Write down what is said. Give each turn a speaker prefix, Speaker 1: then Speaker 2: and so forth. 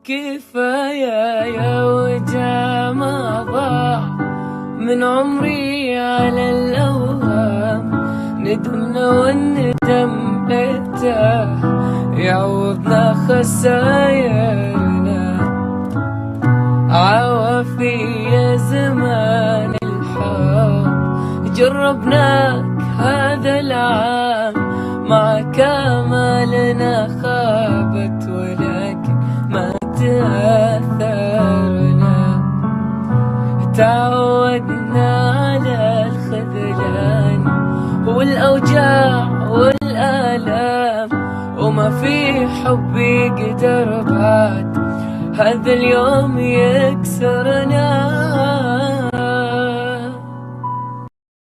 Speaker 1: كفاية يا وجع ما ضاع من عمري على الأوهام، ندمنا والندم ارتاح يعوضنا خسايرنا. عوافي يا زمان الحب جربناك هذا العام، مع كمالنا خابت ولكن ما تأثرنا. تعودنا على الخذلان والأوجاع والآلام، وما في حب يقدر بعد هذا اليوم يكسرنا.